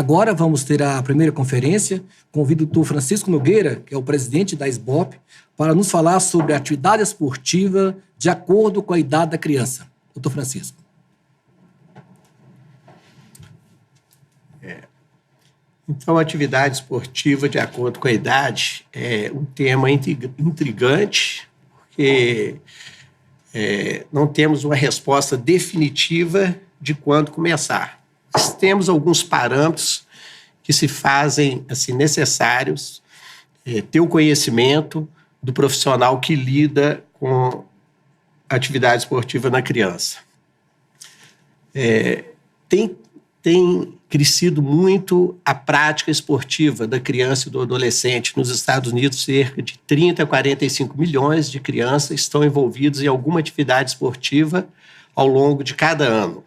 Agora vamos ter a primeira conferência. Convido o doutor Francisco Nogueira, que é o presidente da SBOP, para nos falar sobre a atividade esportiva de acordo com a idade da criança. Doutor Francisco. Então, a atividade esportiva de acordo com a idade é um tema intrigante, porque não temos uma resposta definitiva de quando começar. Mas temos alguns parâmetros que se fazem assim, necessários ter o conhecimento do profissional que lida com a atividade esportiva na criança. Tem crescido muito a prática esportiva da criança e do adolescente. Nos Estados Unidos, cerca de 30 a 45 milhões de crianças estão envolvidas em alguma atividade esportiva ao longo de cada ano.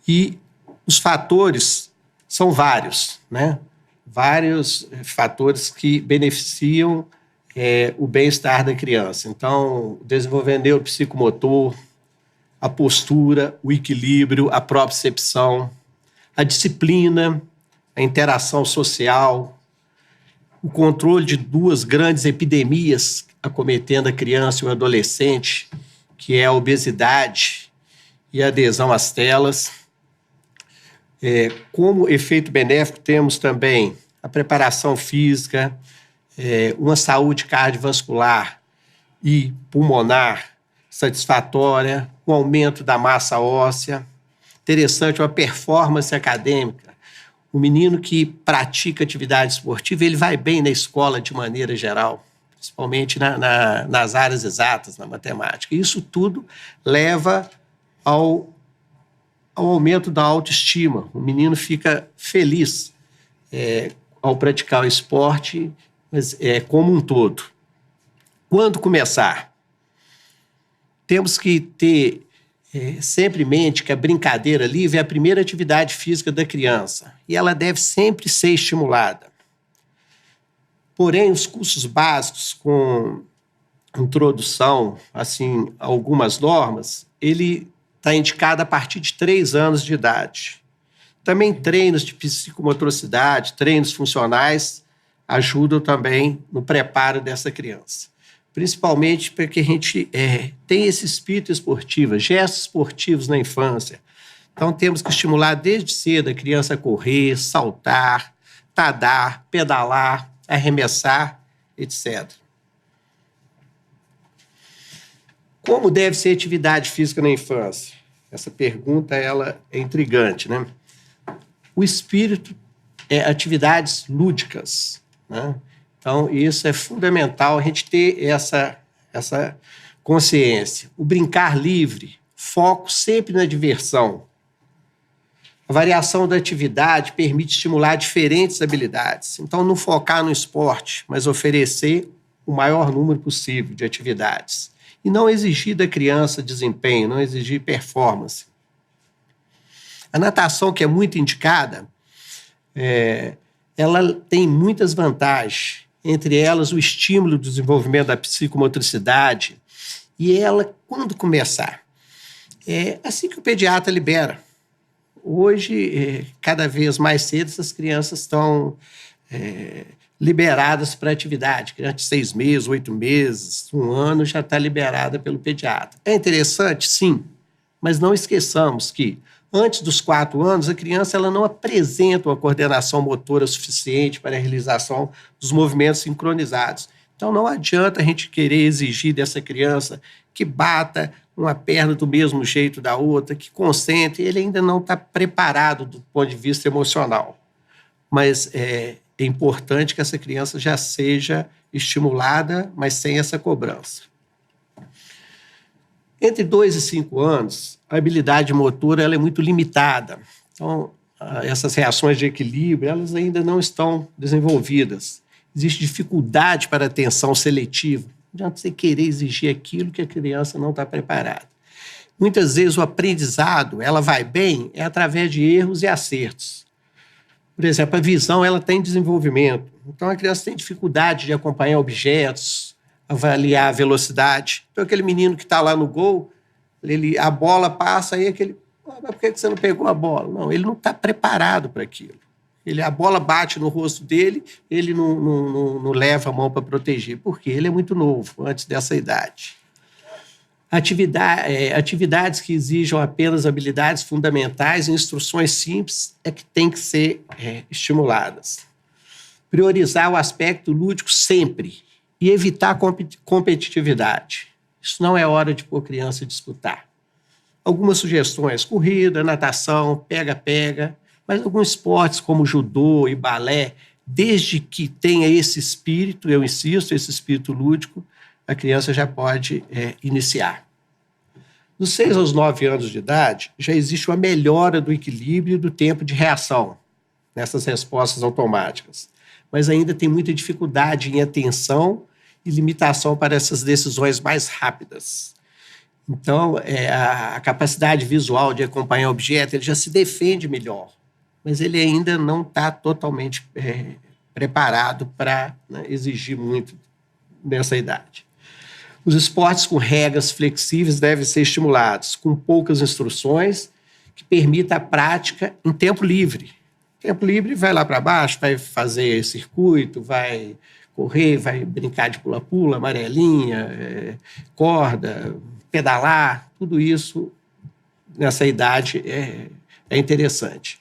E os fatores são vários, né? Vários fatores que beneficiam o bem-estar da criança. Então, o desenvolvimento neuropsicomotor, a postura, o equilíbrio, a propriocepção, a disciplina, a interação social, o controle de duas grandes epidemias acometendo a criança e o adolescente, que é a obesidade e a adesão às telas. Como efeito benéfico, temos também a preparação física, uma saúde cardiovascular e pulmonar satisfatória, um aumento da massa óssea. Interessante, uma performance acadêmica. O menino que pratica atividade esportiva, ele vai bem na escola de maneira geral, principalmente nas áreas exatas, na matemática. Isso tudo leva ao aumento da autoestima. O menino fica feliz ao praticar o esporte, mas como um todo. Quando começar? Temos que ter sempre em mente que a brincadeira livre é a primeira atividade física da criança e ela deve sempre ser estimulada. Porém, os cursos básicos com introdução assim, a algumas normas, ele está indicado a partir de 3 anos de idade. Também treinos de psicomotricidade, treinos funcionais ajudam também no preparo dessa criança. Principalmente porque a gente tem esse espírito esportivo, gestos esportivos na infância. Então, temos que estimular desde cedo a criança a correr, saltar, nadar, pedalar, arremessar, etc. Como deve ser a atividade física na infância? Essa pergunta ela é intrigante, né? O espírito é atividades lúdicas, né? Então, isso é fundamental, a gente ter essa consciência. O brincar livre, foco sempre na diversão. A variação da atividade permite estimular diferentes habilidades. Então, não focar no esporte, mas oferecer o maior número possível de atividades. E não exigir da criança desempenho, não exigir performance. A natação, que é muito indicada, ela tem muitas vantagens. Entre elas, o estímulo do desenvolvimento da psicomotricidade. E ela, quando começar? Assim que o pediatra libera. Hoje, cada vez mais cedo, essas crianças estão liberadas para atividade. Criança de 6 meses, 8 meses, 1 ano, já está liberada pelo pediatra. É interessante? Sim. Mas não esqueçamos que antes dos 4 anos, a criança ela não apresenta uma coordenação motora suficiente para a realização dos movimentos sincronizados. Então, não adianta a gente querer exigir dessa criança que bata uma perna do mesmo jeito da outra, que concentre. Ele ainda não está preparado do ponto de vista emocional. Mas é importante que essa criança já seja estimulada, mas sem essa cobrança. Entre 2 e 5 anos, a habilidade motora ela é muito limitada. Então, essas reações de equilíbrio, elas ainda não estão desenvolvidas. Existe dificuldade para a atenção seletiva. Não adianta você querer exigir aquilo que a criança não está preparada. Muitas vezes o aprendizado, ela vai bem, através de erros e acertos. Por exemplo, a visão, ela tem desenvolvimento. Então, a criança tem dificuldade de acompanhar objetos, avaliar a velocidade. Então, aquele menino que está lá no gol, a bola passa, aí aquele mas por que você não pegou a bola? Não, ele não está preparado para aquilo. A bola bate no rosto dele, ele não leva a mão para proteger, porque ele é muito novo, antes dessa idade. Atividades que exijam apenas habilidades fundamentais e instruções simples é que têm que ser estimuladas. Priorizar o aspecto lúdico sempre e evitar competitividade. Isso não é hora de pôr criança a disputar. Algumas sugestões: corrida, natação, pega-pega, mas alguns esportes como judô e balé, desde que tenha esse espírito, eu insisto, esse espírito lúdico, a criança já pode iniciar. Dos 6 aos 9 anos de idade, já existe uma melhora do equilíbrio e do tempo de reação nessas respostas automáticas, mas ainda tem muita dificuldade em atenção e limitação para essas decisões mais rápidas. Então, a capacidade visual de acompanhar o objeto, ele já se defende melhor, mas ele ainda não está totalmente preparado para exigir muito nessa idade. Os esportes com regras flexíveis devem ser estimulados, com poucas instruções, que permita a prática em tempo livre. Tempo livre, vai lá para baixo, vai fazer circuito, vai correr, vai brincar de pula-pula, amarelinha, corda, pedalar, tudo isso nessa idade é interessante.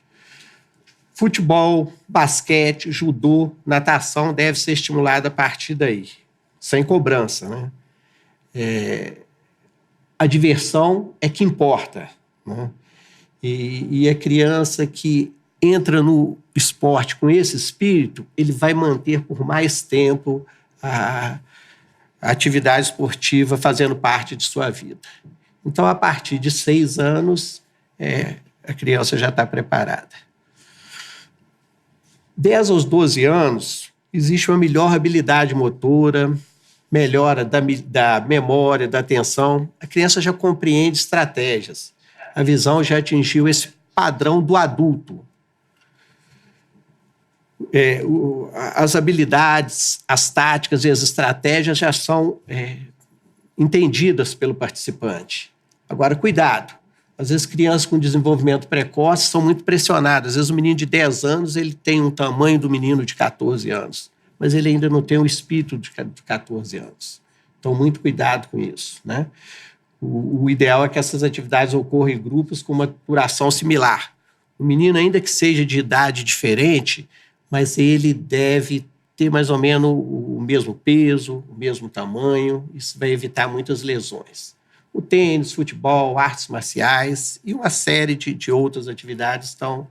Futebol, basquete, judô, natação deve ser estimulado a partir daí, sem cobrança, né? A diversão é que importa, né? E a criança que entra no esporte com esse espírito, ele vai manter por mais tempo a atividade esportiva fazendo parte de sua vida. Então, a partir de 6 anos, a criança já está preparada. 10 aos 12 anos, existe uma melhor habilidade motora, melhora da memória, da atenção. A criança já compreende estratégias. A visão já atingiu esse padrão do adulto. As habilidades, as táticas e as estratégias já são entendidas pelo participante. Agora, cuidado. Às vezes, crianças com desenvolvimento precoce são muito pressionadas. Às vezes, um menino de 10 anos ele tem um tamanho do menino de 14 anos, mas ele ainda não tem o espírito de 14 anos. Então, muito cuidado com isso, né? O ideal é que essas atividades ocorram em grupos com uma duração similar. O menino, ainda que seja de idade diferente, mas ele deve ter mais ou menos o mesmo peso, o mesmo tamanho. Isso vai evitar muitas lesões. O tênis, futebol, artes marciais e uma série de outras atividades estão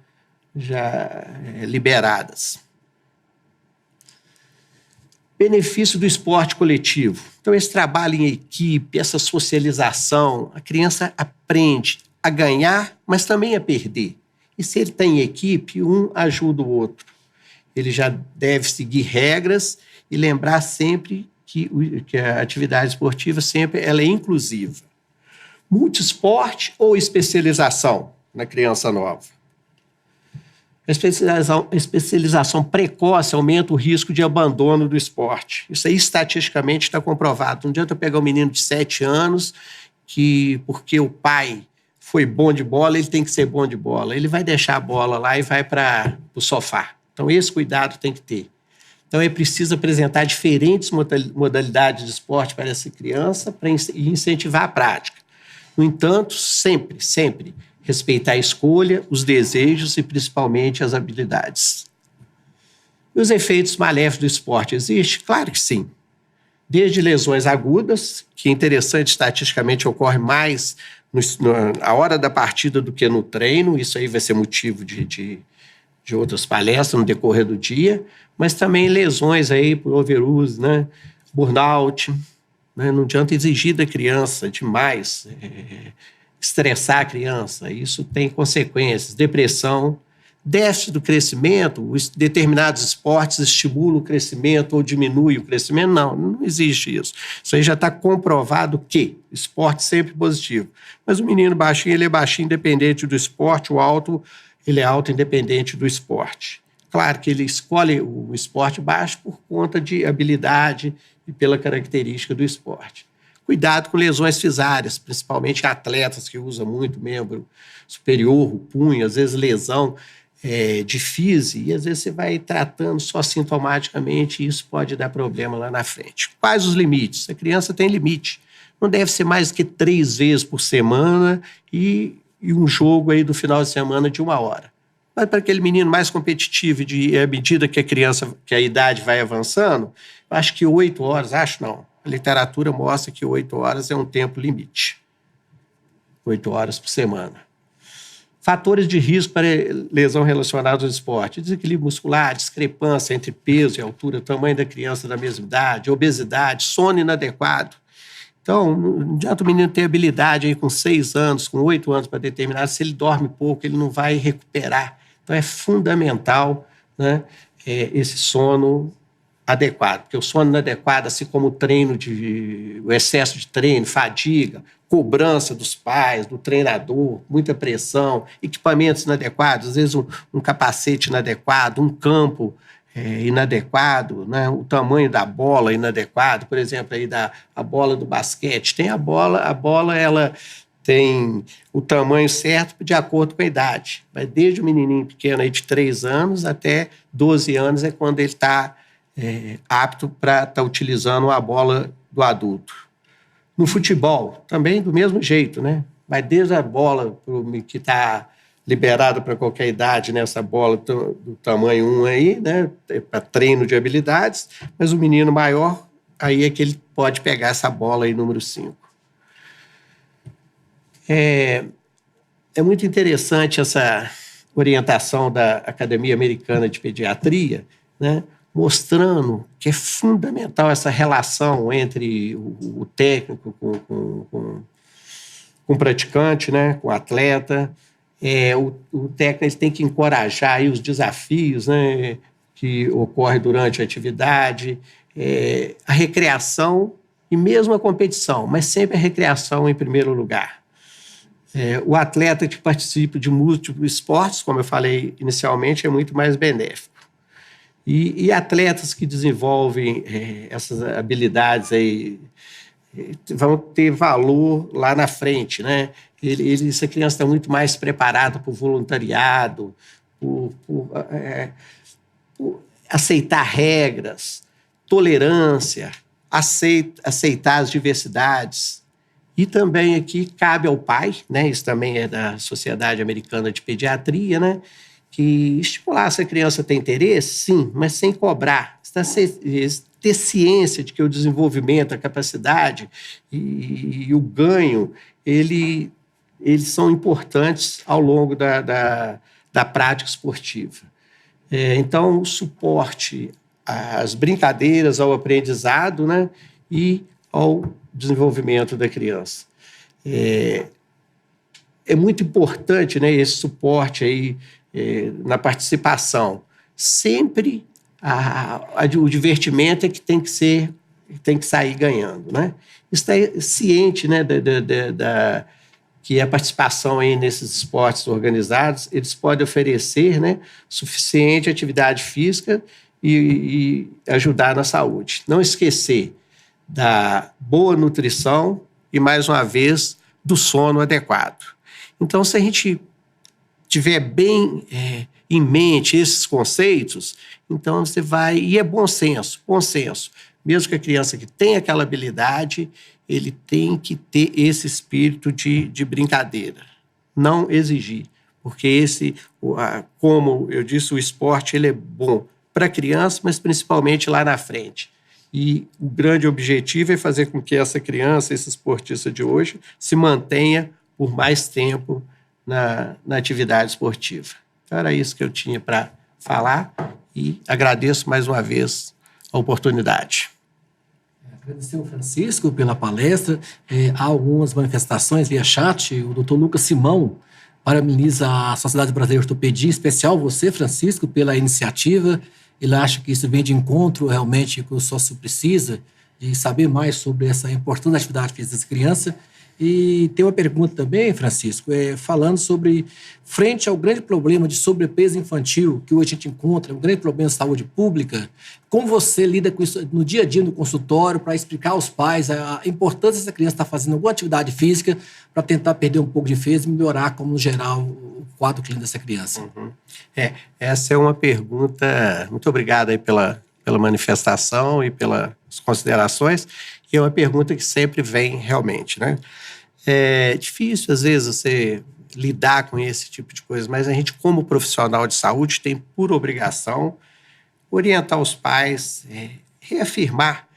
já liberadas. Benefício do esporte coletivo. Então, esse trabalho em equipe, essa socialização, a criança aprende a ganhar, mas também a perder. E se ele está em equipe, um ajuda o outro. Ele já deve seguir regras e lembrar sempre que a atividade esportiva sempre ela é inclusiva. Multiesporte ou especialização na criança nova? A especialização precoce aumenta o risco de abandono do esporte. Isso aí, estatisticamente, está comprovado. Não adianta eu pegar um menino de 7 anos que, porque o pai foi bom de bola, ele tem que ser bom de bola. Ele vai deixar a bola lá e vai para o sofá. Então, esse cuidado tem que ter. Então, é preciso apresentar diferentes modalidades de esporte para essa criança para incentivar a prática. No entanto, sempre respeitar a escolha, os desejos e principalmente as habilidades. E os efeitos maléficos do esporte existem? Claro que sim. Desde lesões agudas, que é interessante, estatisticamente ocorre mais na hora da partida do que no treino, isso aí vai ser motivo de outras palestras no decorrer do dia, mas também lesões aí por overuse, né? Burnout, né? Não adianta exigir da criança demais, estressar a criança, isso tem consequências, depressão, déficit do crescimento, determinados esportes estimulam o crescimento ou diminuem o crescimento, não existe isso. Isso aí já está comprovado que esporte sempre positivo. Mas o menino baixinho, ele é baixinho independente do esporte, o alto, ele é alto independente do esporte. Claro que ele escolhe o esporte baixo por conta de habilidade e pela característica do esporte. Cuidado com lesões fisárias, principalmente atletas que usam muito membro superior, o punho, às vezes lesão de fise, e às vezes você vai tratando só sintomaticamente e isso pode dar problema lá na frente. Quais os limites? A criança tem limite. Não deve ser mais que 3 vezes por semana e um jogo aí do final de semana de 1 hora. Mas para aquele menino mais competitivo, à medida que a idade vai avançando, eu acho que 8 horas, não. A literatura mostra que 8 horas é um tempo limite. 8 horas por semana. Fatores de risco para lesão relacionados ao esporte: desequilíbrio muscular, discrepância entre peso e altura, tamanho da criança da mesma idade, obesidade, sono inadequado. Então, não adianta o menino ter habilidade aí com 6 anos, com 8 anos para determinar, se ele dorme pouco, ele não vai recuperar. Então, é fundamental, né, esse sono adequado, porque o sono inadequado, assim como o excesso de treino, fadiga, cobrança dos pais, do treinador, muita pressão, equipamentos inadequados, às vezes um capacete inadequado, um campo inadequado, né? O tamanho da bola inadequado, por exemplo, aí a bola do basquete, tem a bola ela tem o tamanho certo de acordo com a idade, mas desde o menininho pequeno aí de 3 anos até 12 anos é quando ele está apto para estar utilizando a bola do adulto. No futebol, também do mesmo jeito, né? Vai desde a bola que está liberada para qualquer idade, né? Essa bola do tamanho 1 aí, né? Para treino de habilidades, mas o menino maior, aí é que ele pode pegar essa bola aí, número 5. É muito interessante essa orientação da Academia Americana de Pediatria, né? Mostrando que é fundamental essa relação entre o técnico com o praticante, né, com o atleta. O técnico tem que encorajar aí os desafios, né, que ocorrem durante a atividade, a recreação e mesmo a competição, mas sempre a recreação em primeiro lugar. O atleta que participa de múltiplos esportes, como eu falei inicialmente, é muito mais benéfico. E atletas que desenvolvem essas habilidades aí vão ter valor lá na frente, né? Essa criança está muito mais preparada para o voluntariado, por aceitar regras, tolerância, aceitar as diversidades. E também aqui cabe ao pai, né? Isso também é da Sociedade Americana de Pediatria, né? Que estimular se a criança tem interesse, sim, mas sem cobrar. Ter ciência de que o desenvolvimento, a capacidade e o ganho, eles são importantes ao longo da prática esportiva. Então, o suporte às brincadeiras, ao aprendizado, né, e ao desenvolvimento da criança. É muito importante, né, esse suporte aí, na participação. Sempre o divertimento é que tem que sair ganhando, né? Está ciente, né, que a participação aí nesses esportes organizados, eles podem oferecer, né, suficiente atividade física e ajudar na saúde. Não esquecer da boa nutrição e, mais uma vez, do sono adequado. Então, se a gente tiver bem em mente esses conceitos, então você vai... E é bom senso. Mesmo que a criança que tem aquela habilidade, ele tem que ter esse espírito de brincadeira. Não exigir, porque como eu disse, o esporte ele é bom para a criança, mas principalmente lá na frente. E o grande objetivo é fazer com que essa criança, esse esportista de hoje, se mantenha por mais tempo na atividade esportiva. Então, era isso que eu tinha para falar e agradeço mais uma vez a oportunidade. Agradecer ao Francisco pela palestra. Há algumas manifestações via chat. O doutor Lucas Simão parabeniza a Sociedade Brasileira de Ortopedia, em especial você, Francisco, pela iniciativa. Ele acha que isso vem de encontro realmente que o sócio precisa de saber mais sobre essa importante atividade física das crianças. E tem uma pergunta também, Francisco, falando sobre, frente ao grande problema de sobrepeso infantil que hoje a gente encontra, um grande problema de saúde pública, como você lida com isso no dia a dia no consultório para explicar aos pais a importância dessa criança estar fazendo alguma atividade física para tentar perder um pouco de peso e melhorar, como no geral, o quadro clínico dessa criança? Essa é uma pergunta, muito obrigado aí pela manifestação e pelas considerações, e é uma pergunta que sempre vem realmente, né? É difícil, às vezes, você lidar com esse tipo de coisa, mas a gente, como profissional de saúde, tem por obrigação orientar os pais, reafirmar,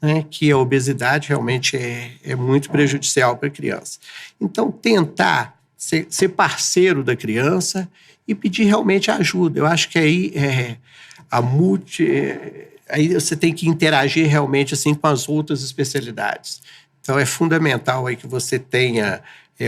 né, que a obesidade realmente é muito prejudicial para a criança. Então, tentar ser parceiro da criança e pedir realmente ajuda. Eu acho que aí aí você tem que interagir realmente assim com as outras especialidades. Então, é fundamental aí que você tenha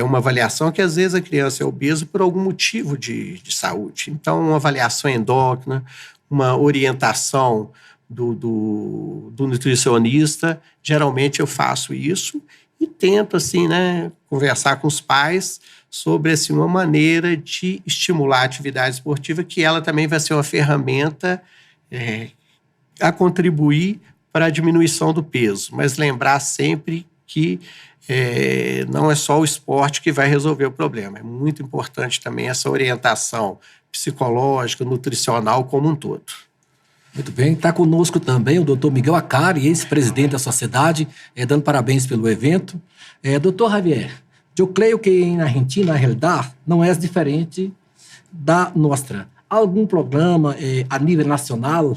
uma avaliação, que às vezes a criança é obesa por algum motivo de saúde. Então, uma avaliação endócrina, uma orientação do nutricionista. Geralmente eu faço isso e tento assim, né, conversar com os pais sobre assim, uma maneira de estimular a atividade esportiva, que ela também vai ser uma ferramenta a contribuir para a diminuição do peso. Mas lembrar sempre que não é só o esporte que vai resolver o problema. É muito importante também essa orientação psicológica, nutricional como um todo. Muito bem, está conosco também o Dr. Miguel Acari, ex-presidente da sociedade, dando parabéns pelo evento. Dr. Javier, eu creio que na Argentina, na realidade, não é diferente da nossa. Há algum programa a nível nacional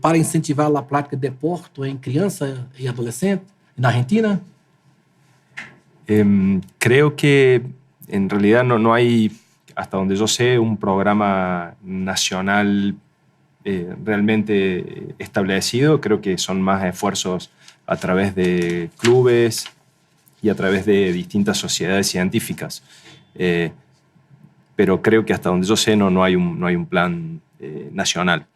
para incentivar a prática de deporte em criança e adolescente na Argentina? Creo que en realidad no hay, hasta donde yo sé, un programa nacional realmente establecido. Creo que son más esfuerzos a través de clubes y a través de distintas sociedades científicas. Pero creo que hasta donde yo sé no hay un plan nacional.